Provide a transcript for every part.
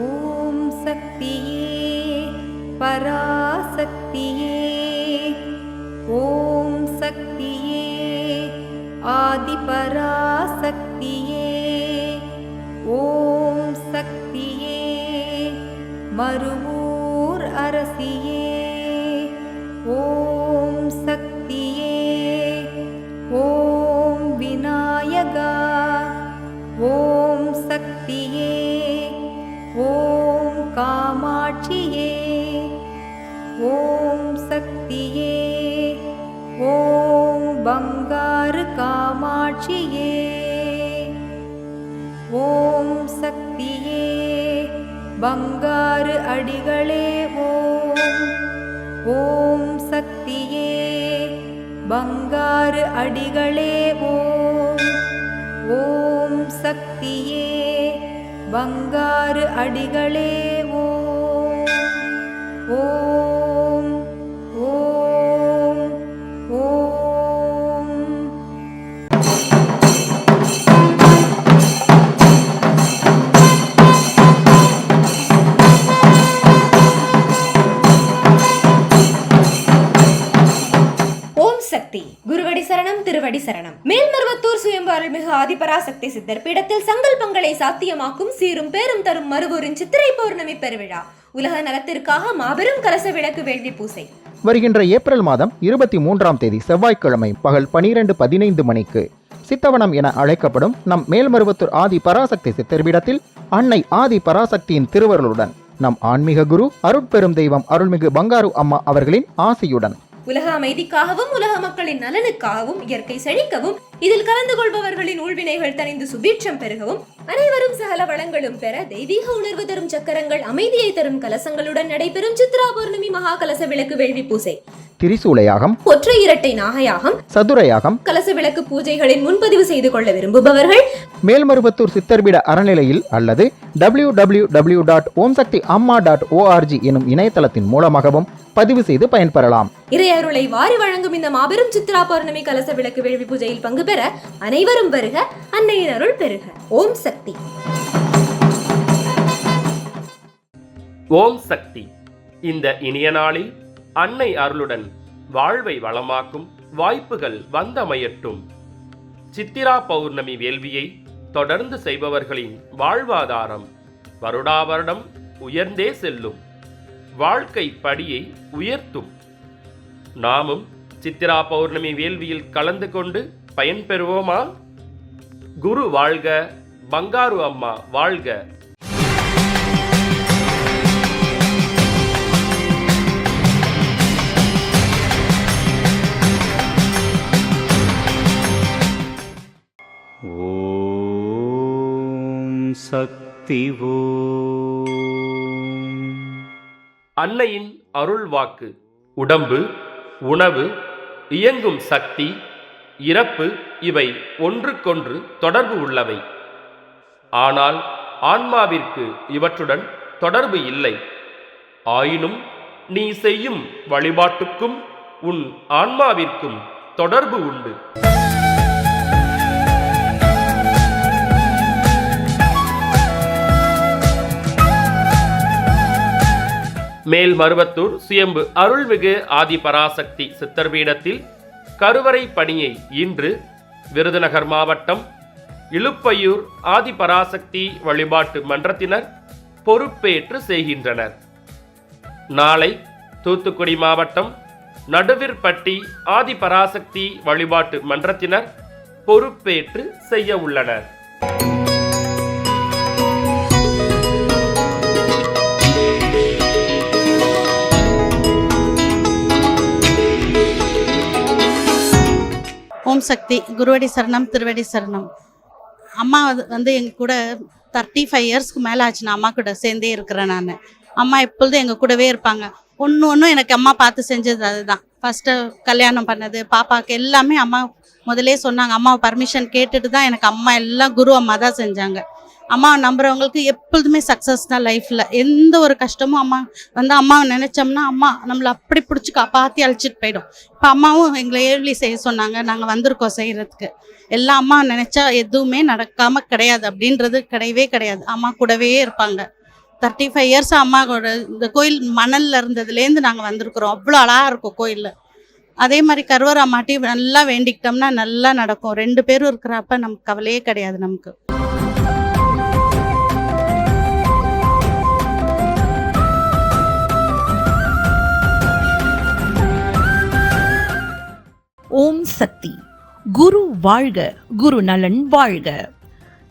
ஓம் சக்தியே பராசக்தியே, ஓம் சக்தியே ஆதிபராசக்தியே, ஓம் சக்தியே மருவூர் அரசியே, ஓம் சக்தியே, ஓம் விநாயகா, ஓம் சக்தியே, ஓம் காமாட்சியே, ஓம் சக்தியே, ஓம் பங்காரு காமாட்சியே, ஓம் சக்தியே பங்காரு அடிகளே ஓம், ஓம் சக்தியே பங்காரு அடிகளே ஓம், ஓம் சக்தியே பங்காரு அடிகளே ஓம், ஓம் ஓம் ஓம். ஓம் சக்தி. குருவடி சரணம், திருவடி சரணம். மேல்மருவத்தூர் சுயம்பு அருள்மிகு ஆதிபராசக்தி சித்தர் பீடத்தில் சங்கல்பங்களை சாத்தியமாக்கும் சீரும் பேரும் தரும் மருவூரின் சித்திரை பௌர்ணமி பெருவிழா. உலக நலத்திற்காக மாபெரும் கலச விளக்கு வேள்வி பூசை வருகின்ற ஏப்ரல் மாதம் 23ஆம் தேதி செவ்வாய்க்கிழமை பகல் 12:15 மணிக்கு சித்தவனம் என அழைக்கப்படும் நம் மேல்மருவத்தூர் ஆதி பராசக்தி சித்தர்பீடத்தில் அன்னை ஆதி பராசக்தியின் திருவருளுடன் நம் ஆன்மீக குரு அருட்பெரும் தெய்வம் அருள்மிகு பங்காரு அம்மா அவர்களின் ஆசியுடன் உலக அமைதிக்காகவும் உலக மக்களின் நலனுக்காகவும் இயற்கை செழிக்கவும் இதில் கலந்து கொள்பவர்களின் ஊழ்வினைகள் தணிந்து சுபீட்சம் பெருகவும் அனைவரும் சகல வளங்களும் பெற தெய்வீக உணர்வு தரும் சக்கரங்கள் அமைதியை தரும் கலசங்களுடன் நடைபெறும் சித்ரா பௌர்ணமி மகா கலச விளக்கு வேள்வி பூசை. திரிசூலயாகம், ஒற்றை இரட்டை நாகயாகம், சதுரயாகம், கலச விளக்கு பூஜைகளின் முன்பதிவு செய்து கொள்ள விரும்புபவர்கள் மேல்மருவத்தூர் சித்தர்பீட அறநிலையில் அல்லது www.omsaktiamma.org எனும் இணையதளத்தின் மூலமாகவும் பதிவு செய்து பயன்பெறலாம். இறையருளை வாரி வழங்கும் இந்த மாபெரும் சித்ரா பௌர்ணமி கலச விளக்கு வேள்வி பூஜையில் பங்கு பெற அனைவரும் வருக, அன்னையின் அருள் பெருக. ஓம் சக்தி. ஓம் சக்தி. இந்த இனிய நாளில் அன்னை அருளுடன் வாழ்வை வளமாக்கும் வாய்ப்புகள் வந்தமையட்டும். சித்திரா பௌர்ணமி வேள்வியை தொடர்ந்து செய்பவர்களின் வாழ்வாதாரம் வருடா வருடம் உயர்ந்தே செல்லும், வாழ்க்கை படியை உயர்த்தும். நாமும் சித்திரா பௌர்ணமி வேள்வியில் கலந்து கொண்டு பயன்பெறுவோமா? குரு வாழ்க, பங்காரு அம்மா வாழ்க. ஓம் சக்தி. அன்னையின் அருள் வாக்கு. உடம்பு, உணவு, இயங்கும் சக்தி, இறப்பு இவை ஒன்றுக்கொன்று தொடர்பு உள்ளவை. ஆனால் ஆன்மாவிற்கு இவற்றுடன் தொடர்பு இல்லை. ஆயினும் நீ செய்யும் வழிபாட்டுக்கும் உன் ஆன்மாவிற்கும் தொடர்பு உண்டு. மேல்மருவத்தூர் சுயம்பு அருள்மிகு ஆதி பராசக்தி சித்தர்பீடத்தில் கருவறை பணியை இன்று விருதுநகர் மாவட்டம் இலுப்பையூர் ஆதி பராசக்தி வழிபாட்டு மன்றத்தினர் பொறுப்பேற்று செய்கின்றனர். நாளை தூத்துக்குடி மாவட்டம் நடுவிற்பட்டி ஆதி பராசக்தி வழிபாட்டு மன்றத்தினர் பொறுப்பேற்று செய்ய உள்ளனர். ஓம் சக்தி. குருவடி சரணம், திருவடி சரணம். அம்மா வந்து எங்கள் கூட 35 இயர்ஸ்க்கு மேலே ஆச்சு. நான் அம்மா கூட சேர்ந்தே இருக்கிறேன். நான் அம்மா எப்பொழுதும் எங்கள் கூடவே இருப்பாங்க. ஒன்றும் எனக்கு அம்மா பார்த்து செஞ்சது அதுதான். ஃபஸ்ட்டு கல்யாணம் பண்ணது, பாப்பாவுக்கு எல்லாமே அம்மா முதலே சொன்னாங்க. அம்மா பர்மிஷன் கேட்டுட்டு தான் எனக்கு அம்மா எல்லாம் குரு அம்மா தான் செஞ்சாங்க. அம்மாவை நம்புறவங்களுக்கு எப்பொழுதுமே சக்ஸஸ் தான் லைஃப்பில். எந்த ஒரு கஷ்டமும் அம்மா வந்து அம்மாவை நினச்சோம்னா அம்மா நம்மளை அப்படி பிடிச்சி காப்பாற்றி அழைச்சிட்டு போயிடும். இப்போ அம்மாவும் எங்களை ஏர்லி செய்ய சொன்னாங்க. நாங்கள் வந்திருக்கோம் செய்கிறதுக்கு. எல்லாம் அம்மா நினச்சா எதுவுமே நடக்காமல் கிடையாது அப்படின்றது கிடையவே கிடையாது. அம்மா கூடவே இருப்பாங்க. 35 இயர்ஸ் அம்மாவோட இந்த கோயில் மணல்ல இருந்ததுலேருந்து நாங்கள் வந்திருக்கிறோம். அவ்வளோ அழகாக இருக்கும் கோயில். அதே மாதிரி கருவறை அம்மாட்டி நல்லா வேண்டிக்கிட்டோம்னா நல்லா நடக்கும். 2 பேரும் இருக்கிறப்ப நமக்கு கவலையே கிடையாது நமக்கு. ஓம் சக்தி. குரு வாழ்க, குரு நலன் வாழ்க.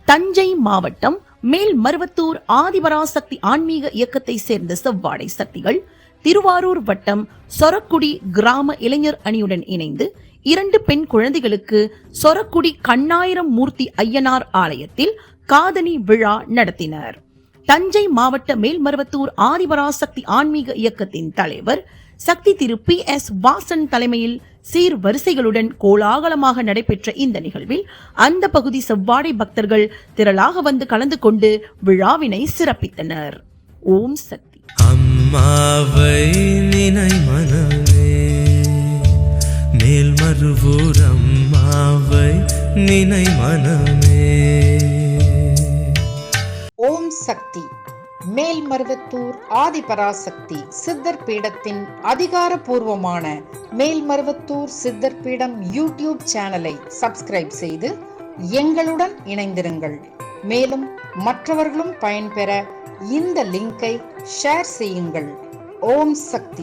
தஞ்சை மாவட்டம் மேல்மருவத்தூர் ஆதிபராசக்தி ஆன்மீக இயக்கத்தை சேர்ந்த செவ்வாடை சக்திகள் திருவாரூர் வட்டம் சொரக்குடி கிராம இளைஞர் அணியுடன் இணைந்து 2 பெண் குழந்தைகளுக்கு சொரக்குடி கண்ணாயிரம் மூர்த்தி ஐயனார் ஆலயத்தில் காதணி விழா நடத்தினர். தஞ்சை மாவட்ட மேல்மருவத்தூர் ஆதிபராசக்தி ஆன்மீக இயக்கத்தின் தலைவர் சக்தி திரு PS வாசன் தலைமையில் சீர்வரிசைகளுடன் கோலாகலமாக நடைபெற்ற இந்த நிகழ்வில் அந்த பகுதி செவ்வாடை பக்தர்கள் திரளாக வந்து கலந்து கொண்டு விழாவினை சிறப்பித்தனர். ஓம் சக்தி. அம்மாவை நினை மனமே, மேல்மருவூர் அம்மாவை நினை மனமே. ஓம் சக்தி. மேல்மருவத்தூர் ஆதிபராசக்தி சித்தர் பீடத்தின் அதிகாரப்பூர்வமான மேல்மருவத்தூர் சித்தர் பீடம் யூடியூப் சேனலை சப்ஸ்கிரைப் செய்து எங்களுடன் இணைந்திருங்கள். மேலும் மற்றவர்களும் பயன்பெற இந்த லிங்கை ஷேர் செய்யுங்கள். ஓம் சக்தி.